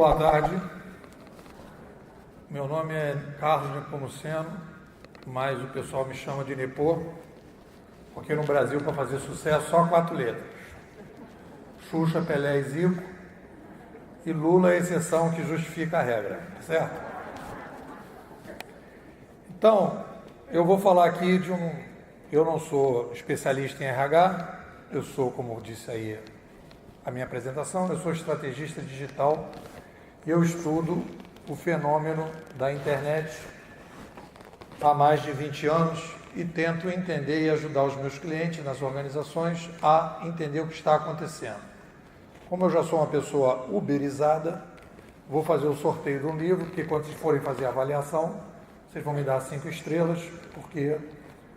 Boa tarde, meu nome é Carlos Nepomuceno, mas o pessoal me chama de Nepô, porque no Brasil, para fazer sucesso, só 4 letras. Xuxa, Pelé e Zico, e Lula é a exceção que justifica a regra, certo? Então, eu vou falar aqui de eu não sou especialista em RH, eu sou, como disse aí a minha apresentação, eu sou estrategista digital e eu estudo o fenômeno da internet há mais de 20 anos e tento entender e ajudar os meus clientes nas organizações a entender o que está acontecendo. Como eu já sou uma pessoa uberizada, vou fazer o sorteio de um livro, porque quando vocês forem fazer a avaliação, vocês vão me dar 5 estrelas, porque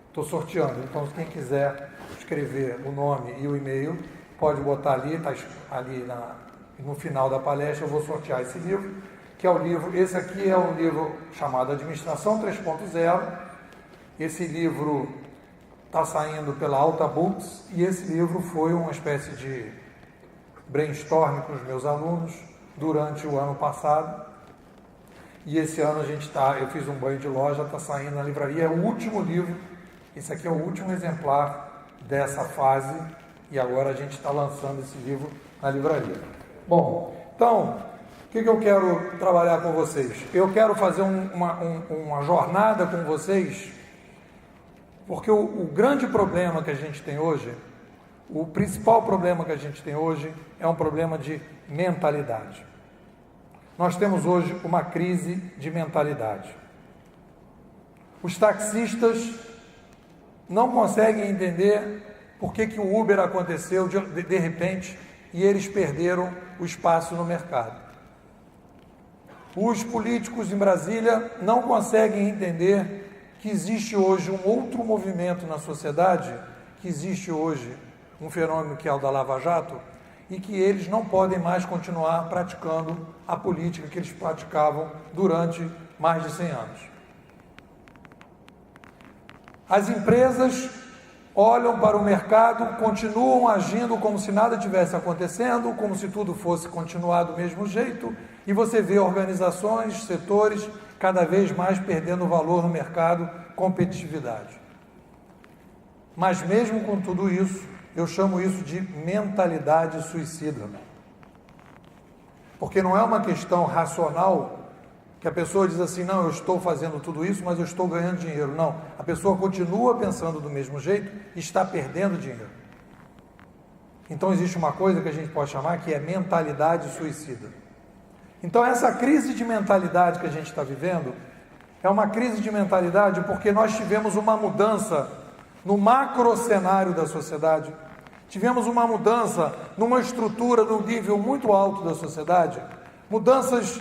estou sorteando. Então, quem quiser escrever o nome e o e-mail, pode botar ali, está ali no final da palestra, eu vou sortear esse livro, que é o livro, esse aqui é um livro chamado Administração 3.0, esse livro está saindo pela Alta Books, e esse livro foi uma espécie de brainstorm com os meus alunos durante o ano passado, e esse ano eu fiz um banho de loja, está saindo na livraria, é o último livro, esse aqui é o último exemplar dessa fase, e agora a gente está lançando esse livro na livraria. Bom, então, o que eu quero trabalhar com vocês? Eu quero fazer uma jornada com vocês, porque o grande problema que a gente tem hoje, o principal problema que a gente tem hoje é um problema de mentalidade. Nós temos hoje uma crise de mentalidade. Os taxistas não conseguem entender por que o Uber aconteceu de repente e eles perderam o espaço no mercado. Os políticos em Brasília não conseguem entender que existe hoje um outro movimento na sociedade, que existe hoje um fenômeno que é o da Lava Jato, e que eles não podem mais continuar praticando a política que eles praticavam durante mais de 100 anos. As empresas olham para o mercado, continuam agindo como se nada tivesse acontecendo, como se tudo fosse continuar do mesmo jeito, e você vê organizações, setores, cada vez mais perdendo valor no mercado, competitividade. Mas mesmo com tudo isso, eu chamo isso de mentalidade suicida. Porque não é uma questão racional que a pessoa diz assim, não, eu estou fazendo tudo isso, mas eu estou ganhando dinheiro. Não, a pessoa continua pensando do mesmo jeito e está perdendo dinheiro. Então existe uma coisa que a gente pode chamar que é mentalidade suicida. Então essa crise de mentalidade que a gente está vivendo é uma crise de mentalidade porque nós tivemos uma mudança no macro cenário da sociedade, tivemos uma mudança numa estrutura, num nível muito alto da sociedade, mudanças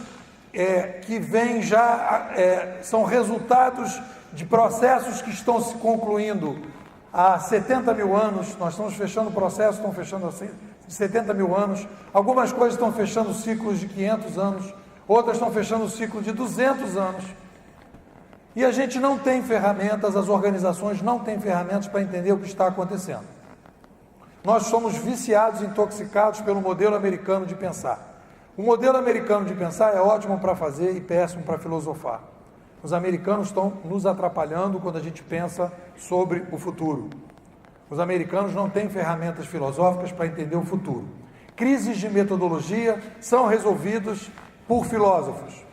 que vêm são resultados de processos que estão se concluindo há 70 mil anos, nós estamos fechando processos, estão fechando assim, 70 mil anos, algumas coisas estão fechando ciclos de 500 anos, outras estão fechando ciclo de 200 anos, e a gente não tem ferramentas, as organizações não têm ferramentas para entender o que está acontecendo. Nós somos viciados, intoxicados pelo modelo americano de pensar. O modelo americano de pensar é ótimo para fazer e péssimo para filosofar. Os americanos estão nos atrapalhando quando a gente pensa sobre o futuro. Os americanos não têm ferramentas filosóficas para entender o futuro. Crises de metodologia são resolvidas por filósofos.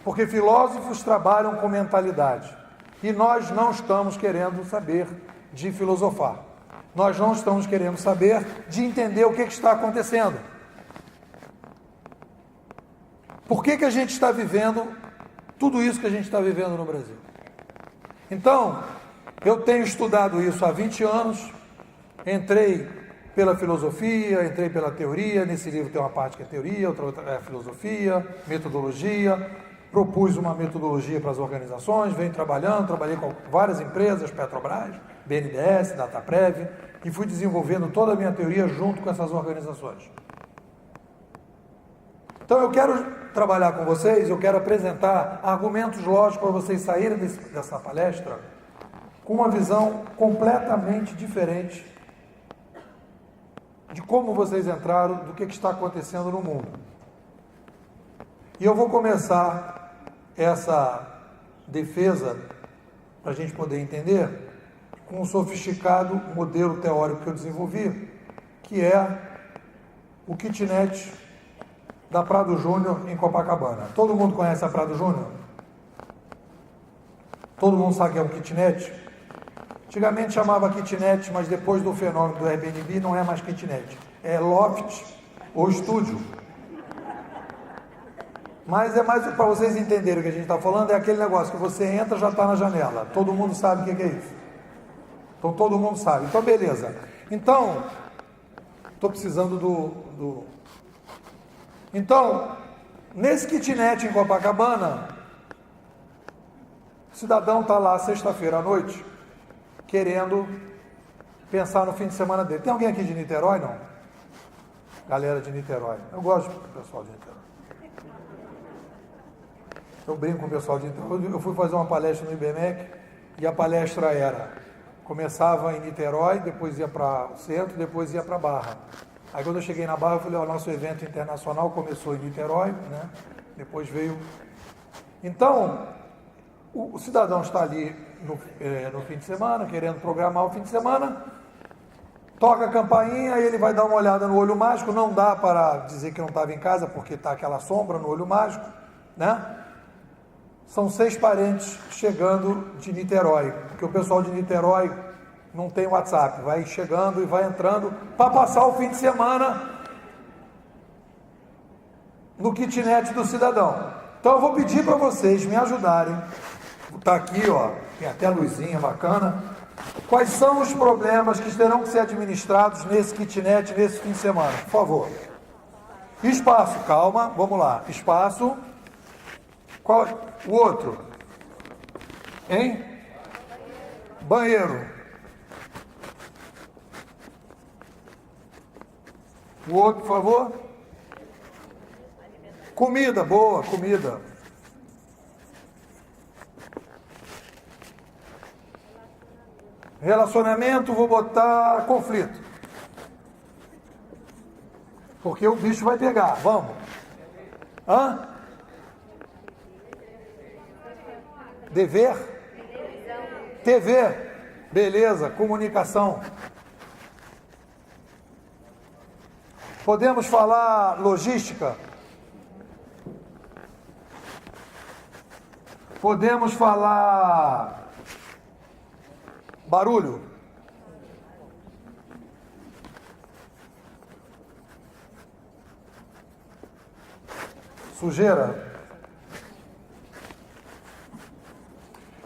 Porque filósofos trabalham com mentalidade. E nós não estamos querendo saber de filosofar. Nós não estamos querendo saber de entender o que está acontecendo. Por que a gente está vivendo tudo isso que a gente está vivendo no Brasil? Então, eu tenho estudado isso há 20 anos, entrei pela filosofia, entrei pela teoria, nesse livro tem uma parte que é teoria, outra é filosofia, metodologia, propus uma metodologia para as organizações, venho trabalhei com várias empresas, Petrobras, BNDES, Dataprev, e fui desenvolvendo toda a minha teoria junto com essas organizações. Então eu quero trabalhar com vocês, eu quero apresentar argumentos lógicos para vocês saírem dessa palestra com uma visão completamente diferente de como vocês entraram, do que está acontecendo no mundo. E eu vou começar essa defesa, para a gente poder entender, com um sofisticado modelo teórico que eu desenvolvi, que é o kitnet da Prado Júnior em Copacabana. Todo mundo conhece a Prado Júnior? Todo mundo sabe que é um kitnet? Antigamente chamava kitnet, mas depois do fenômeno do Airbnb não é mais kitnet, é loft ou estúdio. Mas é mais para vocês entenderem o que a gente está falando, é aquele negócio que você entra, já está na janela. Todo mundo sabe o que é isso. Então todo mundo sabe. Então beleza. Então, estou precisando Então, nesse kitnet em Copacabana, o cidadão está lá sexta-feira à noite, querendo pensar no fim de semana dele. Tem alguém aqui de Niterói, não? Galera de Niterói. Eu gosto do pessoal de Niterói. Eu brinco com o pessoal de Niterói. Eu fui fazer uma palestra no IBMEC e a palestra começava em Niterói, depois ia para o centro, depois ia para a Barra. Aí quando eu cheguei na Barra, eu falei, nosso evento internacional começou em Niterói, né? Depois veio... Então, o cidadão está ali no fim de semana, querendo programar o fim de semana, toca a campainha e ele vai dar uma olhada no olho mágico, não dá para dizer que não estava em casa, porque está aquela sombra no olho mágico, né? São 6 parentes chegando de Niterói, porque o pessoal de Niterói não tem WhatsApp, vai chegando e vai entrando para passar o fim de semana no kitnet do cidadão. Então eu vou pedir para vocês me ajudarem, está aqui, ó, tem até luzinha bacana, quais são os problemas que terão que ser administrados nesse kitnet, nesse fim de semana, por favor. Espaço, calma, vamos lá, espaço, qual o outro? Hein? Banheiro. O outro, por favor. Comida, boa, comida. Relacionamento, vou botar conflito. Porque o bicho vai pegar, vamos. Hã? Dever? TV. Beleza, comunicação. Podemos falar logística? Podemos falar barulho? Sujeira?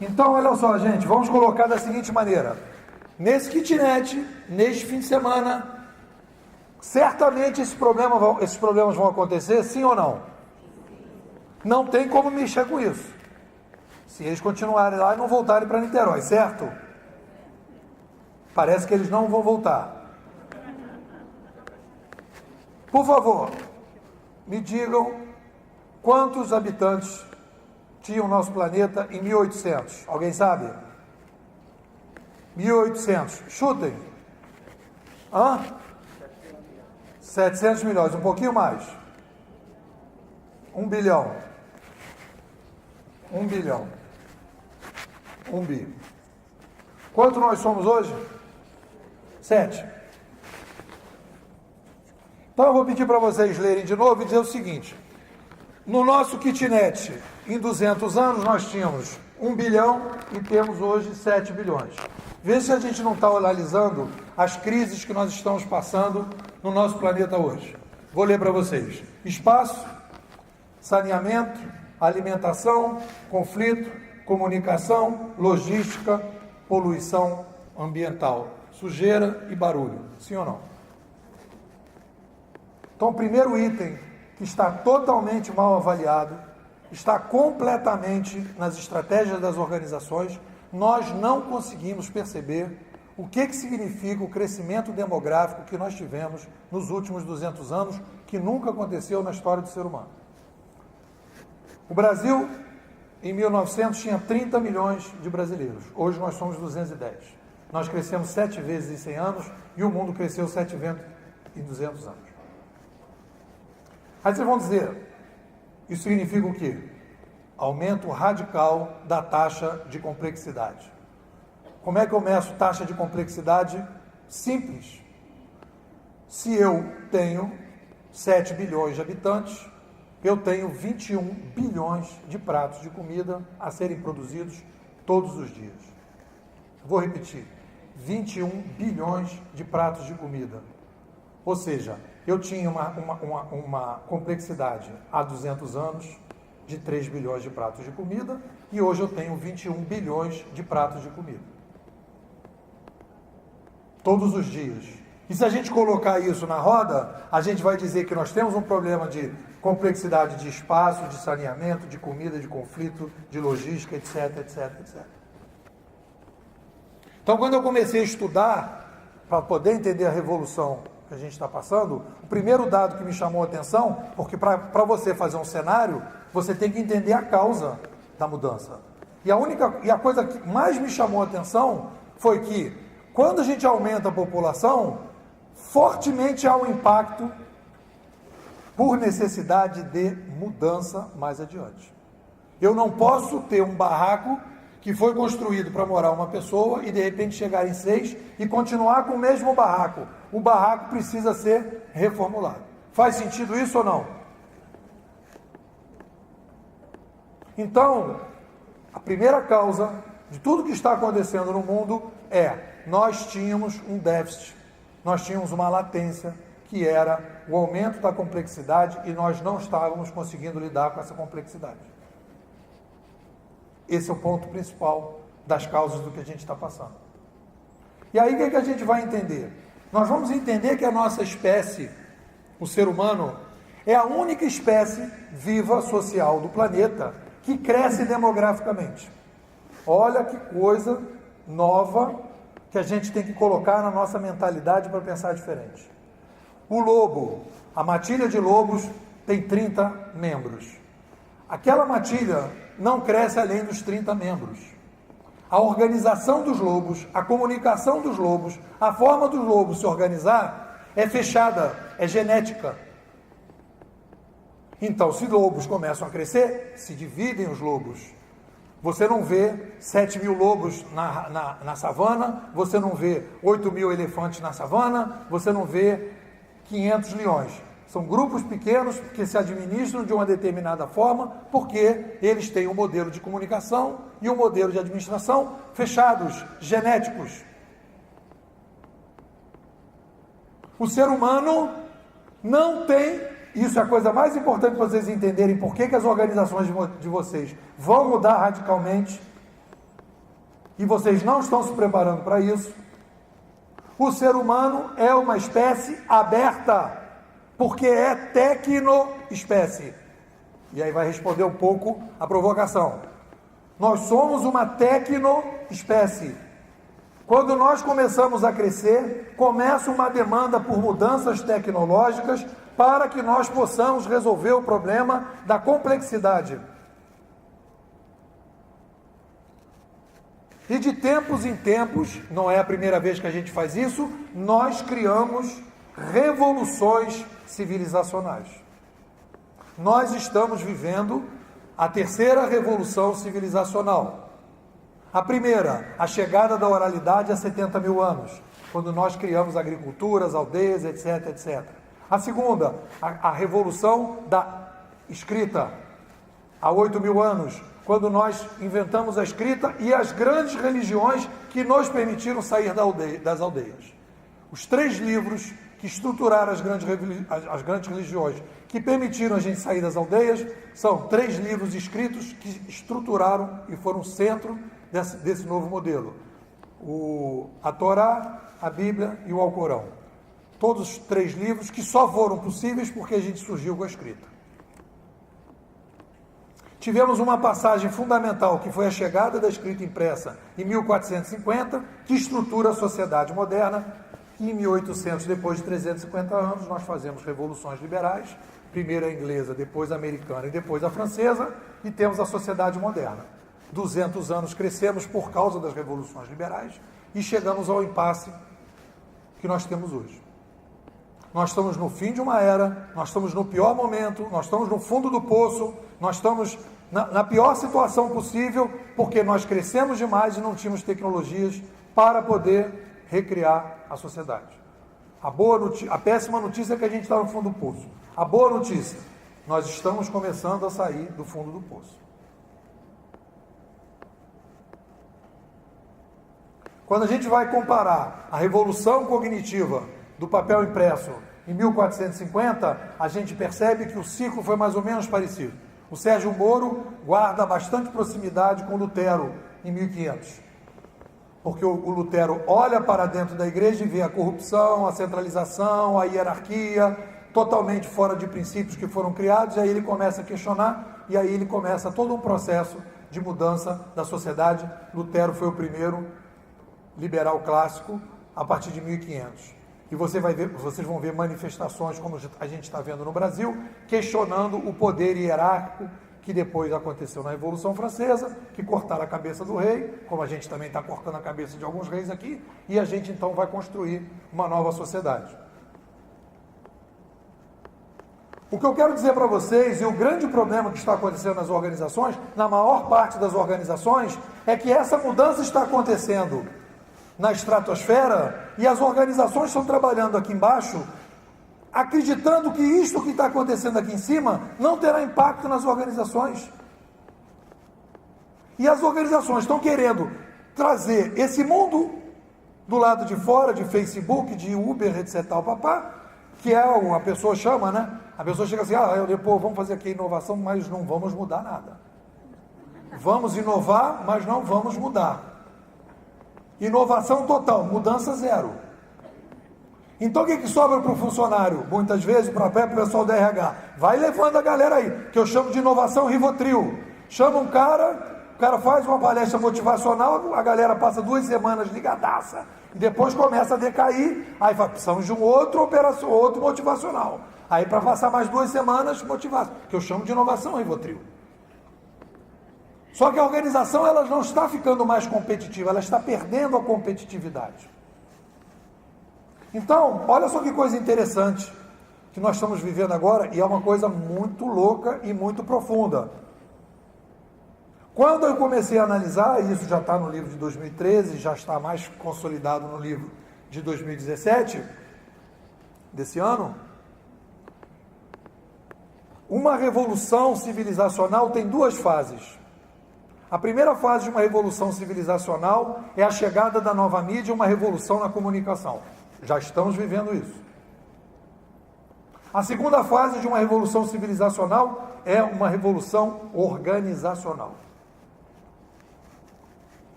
Então, olha só, gente, vamos colocar da seguinte maneira. Nesse kitnet, neste fim de semana, certamente esses problemas vão acontecer, sim ou não? Não tem como mexer com isso. Se eles continuarem lá e não voltarem para Niterói, certo? Parece que eles não vão voltar. Por favor, me digam quantos habitantes tinha o nosso planeta em 1800. Alguém sabe? 1800. Chutem. 700 milhões, um pouquinho mais. 1 bilhão. 1 bilhão. 1 bi. Quanto nós somos hoje? 7. Então eu vou pedir para vocês lerem de novo e dizer o seguinte. No nosso kitnet, em 200 anos, nós tínhamos 1 bilhão e temos hoje 7 bilhões. Veja se a gente não está analisando as crises que nós estamos passando no nosso planeta hoje. Vou ler para vocês. Espaço, saneamento, alimentação, conflito, comunicação, logística, poluição ambiental, sujeira e barulho. Sim ou não? Então, o primeiro item que está totalmente mal avaliado, está completamente nas estratégias das organizações, nós não conseguimos perceber o que significa o crescimento demográfico que nós tivemos nos últimos 200 anos, que nunca aconteceu na história do ser humano. O Brasil, em 1900, tinha 30 milhões de brasileiros. Hoje nós somos 210. Nós crescemos 7 vezes em 100 anos e o mundo cresceu 7 vezes em 200 anos. Aí vocês vão dizer, Isso significa o quê? Aumento radical da taxa de complexidade. Como é que eu meço taxa de complexidade? Simples. Se eu tenho 7 bilhões de habitantes, eu tenho 21 bilhões de pratos de comida a serem produzidos todos os dias. Vou repetir, 21 bilhões de pratos de comida. Ou seja, eu tinha uma complexidade há 200 anos de 3 bilhões de pratos de comida e hoje eu tenho 21 bilhões de pratos de comida. Todos os dias. E se a gente colocar isso na roda, a gente vai dizer que nós temos um problema de complexidade de espaço, de saneamento, de comida, de conflito, de logística, etc, etc, etc. Então, quando eu comecei a estudar, para poder entender a revolução que a gente está passando, o primeiro dado que me chamou a atenção, porque para você fazer um cenário, você tem que entender a causa da mudança. E a coisa que mais me chamou a atenção foi que, quando a gente aumenta a população, fortemente há um impacto por necessidade de mudança mais adiante. Eu não posso ter um barraco que foi construído para morar uma pessoa e de repente chegar em 6 e continuar com o mesmo barraco. O barraco precisa ser reformulado. Faz sentido isso ou não? Então, a primeira causa de tudo que está acontecendo no mundo é: nós tínhamos um déficit, nós tínhamos uma latência, que era o aumento da complexidade, e nós não estávamos conseguindo lidar com essa complexidade. Esse é o ponto principal das causas do que a gente está passando. E aí, o que a gente vai entender? Nós vamos entender que a nossa espécie, o ser humano, é a única espécie viva social do planeta que cresce demograficamente. Olha que coisa nova que a gente tem que colocar na nossa mentalidade para pensar diferente. O lobo, a matilha de lobos, tem 30 membros. Aquela matilha não cresce além dos 30 membros. A organização dos lobos, a comunicação dos lobos, a forma dos lobos se organizar é fechada, é genética. Então, se lobos começam a crescer, se dividem os lobos. Você não vê 7 mil lobos na savana, você não vê 8 mil elefantes na savana, você não vê 500 leões. São grupos pequenos que se administram de uma determinada forma, porque eles têm um modelo de comunicação e um modelo de administração fechados, genéticos. O ser humano não tem, isso é a coisa mais importante para vocês entenderem por que as organizações de vocês vão mudar radicalmente, e vocês não estão se preparando para isso. O ser humano é uma espécie aberta, porque é tecnoespécie. E aí vai responder um pouco a provocação. Nós somos uma tecnoespécie. Quando nós começamos a crescer, começa uma demanda por mudanças tecnológicas para que nós possamos resolver o problema da complexidade. E de tempos em tempos, não é a primeira vez que a gente faz isso, nós criamos revoluções civilizacionais. Nós estamos vivendo a terceira revolução civilizacional. A primeira, a chegada da oralidade há 70 mil anos, quando nós criamos agriculturas, aldeias, etc, etc. A segunda, a revolução da escrita, há 8 mil anos, quando nós inventamos a escrita e as grandes religiões que nos permitiram sair das aldeias. Os 3 livros que estruturaram as grandes religiões, que permitiram a gente sair das aldeias, são 3 livros escritos que estruturaram e foram o centro desse novo modelo. A Torá, a Bíblia e o Alcorão. Todos os 3 livros que só foram possíveis porque a gente surgiu com a escrita. Tivemos uma passagem fundamental, que foi a chegada da escrita impressa em 1450, que estrutura a sociedade moderna. E em 1800, depois de 350 anos, nós fazemos revoluções liberais, primeiro a inglesa, depois a americana e depois a francesa, e temos a sociedade moderna. 200 anos crescemos por causa das revoluções liberais e chegamos ao impasse que nós temos hoje. nós estamos no fim de uma era, nós estamos no pior momento, nós estamos no fundo do poço, nós estamos na pior situação possível, porque nós crescemos demais e não tínhamos tecnologias para poder recriar a sociedade. A péssima notícia é que a gente está no fundo do poço. A boa notícia, nós estamos começando a sair do fundo do poço. Quando a gente vai comparar a revolução cognitiva do papel impresso em 1450, a gente percebe que o ciclo foi mais ou menos parecido. O Sérgio Moro guarda bastante proximidade com Lutero em 1500, porque o Lutero olha para dentro da igreja e vê a corrupção, a centralização, a hierarquia, totalmente fora de princípios que foram criados, e aí ele começa a questionar, e aí ele começa todo um processo de mudança da sociedade. Lutero foi o primeiro liberal clássico a partir de 1500. E vocês vão ver manifestações, como a gente está vendo no Brasil, questionando o poder hierárquico que depois aconteceu na Revolução Francesa, que cortaram a cabeça do rei, como a gente também está cortando a cabeça de alguns reis aqui, e a gente então vai construir uma nova sociedade. O que eu quero dizer para vocês, e o grande problema que está acontecendo nas organizações, na maior parte das organizações, é que essa mudança está acontecendo na estratosfera, e as organizações estão trabalhando aqui embaixo, acreditando que isto que está acontecendo aqui em cima não terá impacto nas organizações. E as organizações estão querendo trazer esse mundo do lado de fora, de Facebook, de Uber, etc. papá, que é a pessoa chama, né? A pessoa chega assim, depois vamos fazer aqui inovação, mas não vamos mudar nada. Vamos inovar, mas não vamos mudar. Inovação total, mudança zero. Então o que sobra para o funcionário? Muitas vezes para o pessoal da RH, vai levando a galera aí, que eu chamo de inovação Rivotril. Chama um cara, o cara faz uma palestra motivacional, a galera passa 2 semanas ligadaça, e depois começa a decair, aí fala, precisamos de um outro motivacional. Aí para passar mais 2 semanas, motivação, que eu chamo de inovação Rivotril. Só que a organização ela não está ficando mais competitiva, ela está perdendo a competitividade. Então, olha só que coisa interessante que nós estamos vivendo agora, e é uma coisa muito louca e muito profunda. Quando eu comecei a analisar, e isso já está no livro de 2013, já está mais consolidado no livro de 2017, desse ano, uma revolução civilizacional tem 2 fases. A primeira fase de uma revolução civilizacional é a chegada da nova mídia, uma revolução na comunicação. Já estamos vivendo isso. A segunda fase de uma revolução civilizacional é uma revolução organizacional.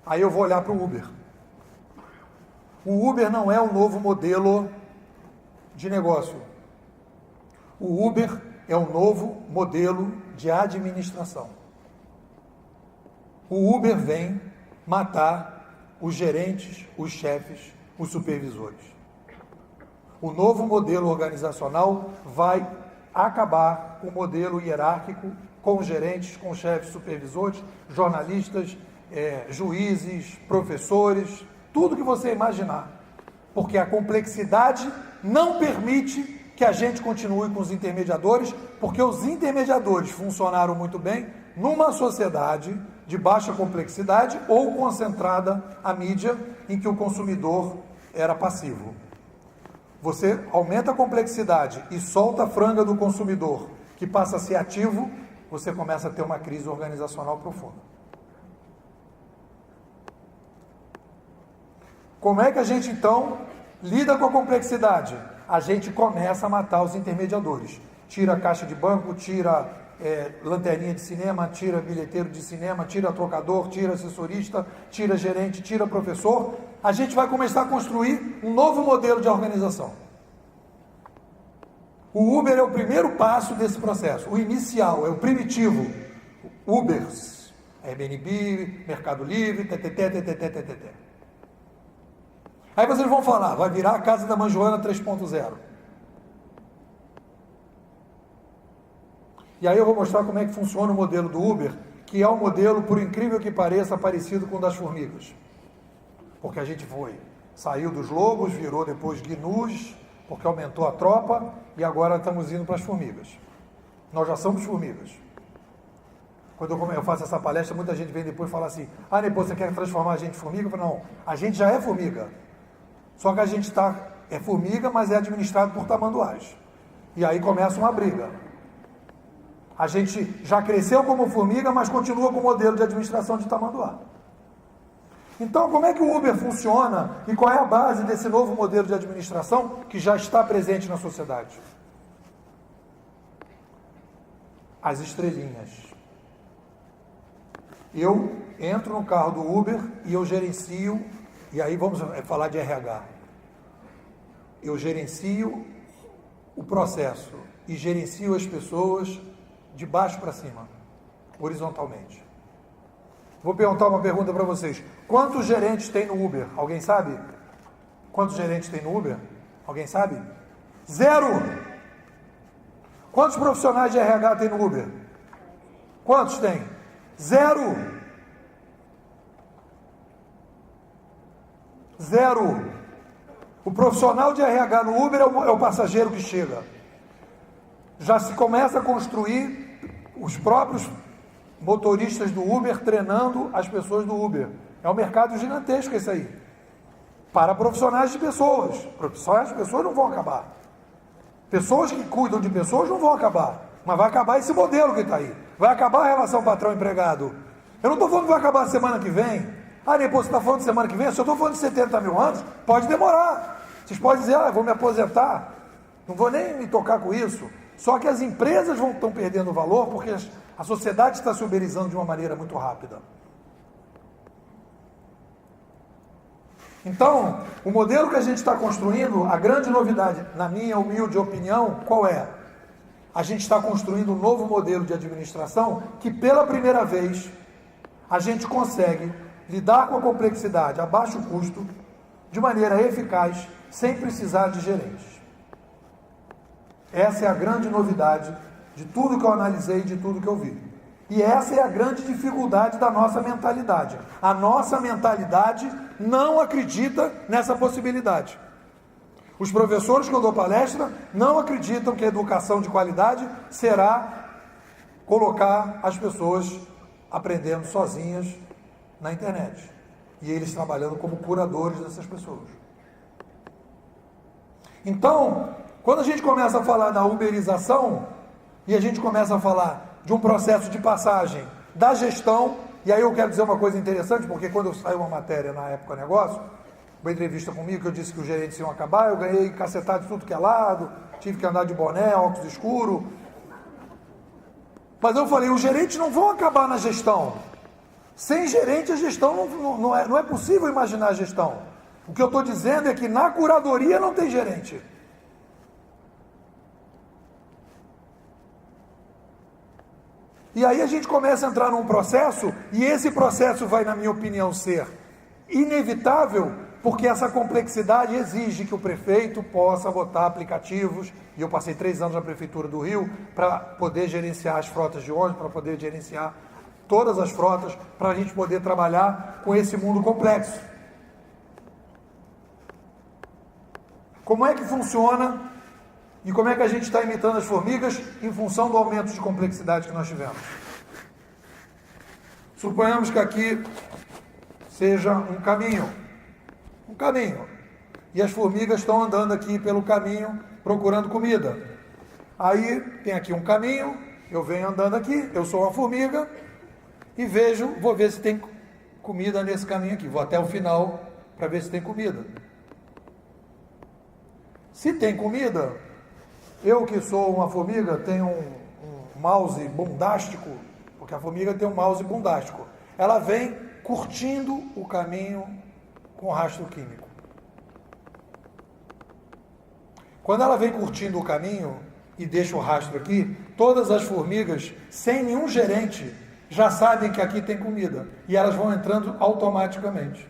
Aí eu vou olhar para o Uber. O Uber não é um novo modelo de negócio. O Uber é um novo modelo de administração. O Uber vem matar os gerentes, os chefes, os supervisores. O novo modelo organizacional vai acabar com o modelo hierárquico, com os gerentes, com os chefes, supervisores, jornalistas, juízes, professores, tudo que você imaginar. Porque a complexidade não permite que a gente continue com os intermediadores, porque os intermediadores funcionaram muito bem numa sociedade de baixa complexidade ou concentrada a mídia, em que o consumidor era passivo. Você aumenta a complexidade e solta a franga do consumidor, que passa a ser ativo, você começa a ter uma crise organizacional profunda. Como é que a gente então lida com a complexidade? A gente começa a matar os intermediadores. Tira a caixa de banco, tira lanterninha de cinema, tira bilheteiro de cinema, tira trocador, tira assessorista, tira gerente, tira professor. A gente vai começar a construir um novo modelo de organização. O Uber é o primeiro passo desse processo, o inicial, é o primitivo. Ubers, Airbnb, Mercado Livre, ttt. Aí vocês vão falar, vai virar a casa da mãe Joana 3.0. E aí eu vou mostrar como é que funciona o modelo do Uber, que é um modelo, por incrível que pareça, parecido com o das formigas. Porque a gente foi Saiu dos lobos, virou depois gnus, porque aumentou a tropa, e agora estamos indo para as formigas. Nós já somos formigas. Quando eu faço essa palestra, muita gente vem depois e fala assim, depois você quer transformar a gente em formiga? Eu falo, não, a gente já é formiga. Só que a gente é formiga, mas é administrado por tamanduás. E aí começa uma briga. A gente já cresceu como formiga, mas continua com o modelo de administração de tamanduá. Então, como é que o Uber funciona e qual é a base desse novo modelo de administração que já está presente na sociedade? As estrelinhas. Eu entro no carro do Uber e eu gerencio, e aí vamos falar de RH. Eu gerencio o processo e gerencio as pessoas de baixo para cima, horizontalmente. Vou perguntar uma pergunta para vocês. Quantos gerentes tem no Uber? Alguém sabe? Quantos gerentes tem no Uber? Alguém sabe? 0! Quantos profissionais de RH tem no Uber? Quantos tem? 0! 0! O profissional de RH no Uber é o passageiro que chega. Já se começa a construir os próprios motoristas do Uber treinando as pessoas do Uber. É um mercado gigantesco esse aí. Para profissionais de pessoas. Profissionais de pessoas não vão acabar. Pessoas que cuidam de pessoas não vão acabar. Mas vai acabar esse modelo que está aí. Vai acabar a relação patrão-empregado. Eu não estou falando que vai acabar semana que vem. Depois você está falando de semana que vem? Se eu estou falando de 70 mil anos, pode demorar. Vocês podem dizer, eu vou me aposentar. Não vou nem me tocar com isso. Só que as empresas estão perdendo valor porque a sociedade está se uberizando de uma maneira muito rápida. Então, o modelo que a gente está construindo, a grande novidade, na minha humilde opinião, qual é? A gente está construindo um novo modelo de administração que, pela primeira vez, a gente consegue lidar com a complexidade a baixo custo, de maneira eficaz, sem precisar de gerentes. Essa é a grande novidade de tudo que eu analisei, de tudo que eu vi. E essa é a grande dificuldade da nossa mentalidade. A nossa mentalidade não acredita nessa possibilidade. Os professores que eu dou palestra não acreditam que a educação de qualidade será colocar as pessoas aprendendo sozinhas na internet. E eles trabalhando como curadores dessas pessoas. Então, quando a gente começa a falar da uberização, e a gente começa a falar de um processo de passagem da gestão, e aí eu quero dizer uma coisa interessante, porque quando eu saí uma matéria na época negócio, uma entrevista comigo, que eu disse que os gerentes iam acabar, eu ganhei cacetado de tudo que é lado, tive que andar de boné, óculos escuro. Mas eu falei, os gerentes não vão acabar na gestão. Sem gerente a gestão não é possível imaginar a gestão. O que eu estou dizendo é que na curadoria não tem gerente. E aí a gente começa a entrar num processo, e esse processo vai, na minha opinião, ser inevitável, porque essa complexidade exige que o prefeito possa botar aplicativos, e eu passei 3 anos na Prefeitura do Rio, para poder gerenciar as frotas de ônibus, para poder gerenciar todas as frotas, para a gente poder trabalhar com esse mundo complexo. Como é que funciona e como é que a gente está imitando as formigas em função do aumento de complexidade que nós tivemos? Suponhamos que aqui seja um caminho, e as formigas estão andando aqui pelo caminho procurando comida. Aí tem aqui um caminho, eu venho andando aqui, eu sou uma formiga e vou ver se tem comida nesse caminho aqui, vou até o final para ver se tem comida. Se tem comida, eu que sou uma formiga tenho um mouse bundástico, porque a formiga tem um mouse bundástico. Ela vem curtindo o caminho com rastro químico. Quando ela vem curtindo o caminho e deixa o rastro aqui, todas as formigas, sem nenhum gerente, já sabem que aqui tem comida. E elas vão entrando automaticamente.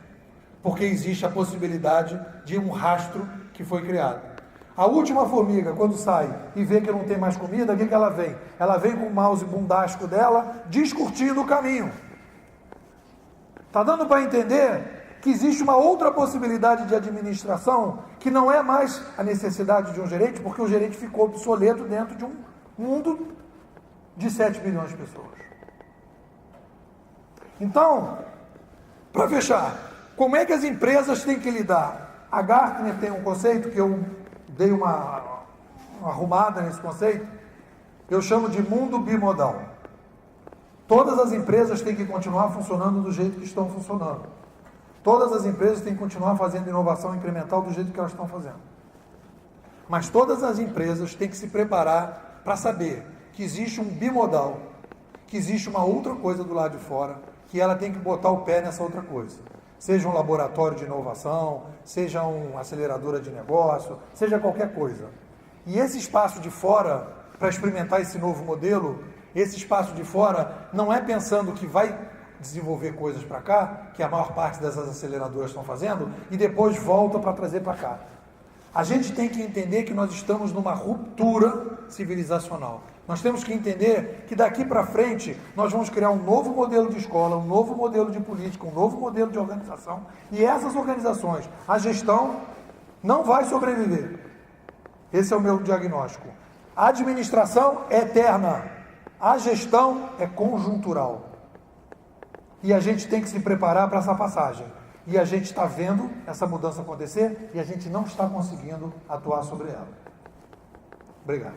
Porque existe a possibilidade de um rastro que foi criado. A última formiga, quando sai e vê que não tem mais comida, o que ela vem? Ela vem com o mouse bundástico dela, descurtindo o caminho. Está dando para entender que existe uma outra possibilidade de administração, que não é mais a necessidade de um gerente, porque o gerente ficou obsoleto dentro de um mundo de 7 milhões de pessoas. Então, para fechar, como é que as empresas têm que lidar? A Gartner tem um conceito que eu dei uma arrumada nesse conceito, eu chamo de mundo bimodal. Todas as empresas têm que continuar funcionando do jeito que estão funcionando. Todas as empresas têm que continuar fazendo inovação incremental do jeito que elas estão fazendo. Mas todas as empresas têm que se preparar para saber que existe um bimodal, que existe uma outra coisa do lado de fora, que ela tem que botar o pé nessa outra coisa. Seja um laboratório de inovação, seja uma aceleradora de negócio, seja qualquer coisa. E esse espaço de fora, para experimentar esse novo modelo, esse espaço de fora não é pensando que vai desenvolver coisas para cá, que a maior parte dessas aceleradoras estão fazendo, e depois volta para trazer para cá. A gente tem que entender que nós estamos numa ruptura civilizacional. Nós temos que entender que daqui para frente nós vamos criar um novo modelo de escola, um novo modelo de política, um novo modelo de organização, e essas organizações, a gestão não vai sobreviver. Esse é o meu diagnóstico. A administração é eterna, a gestão é conjuntural. E a gente tem que se preparar para essa passagem. E a gente está vendo essa mudança acontecer e a gente não está conseguindo atuar sobre ela. Obrigado.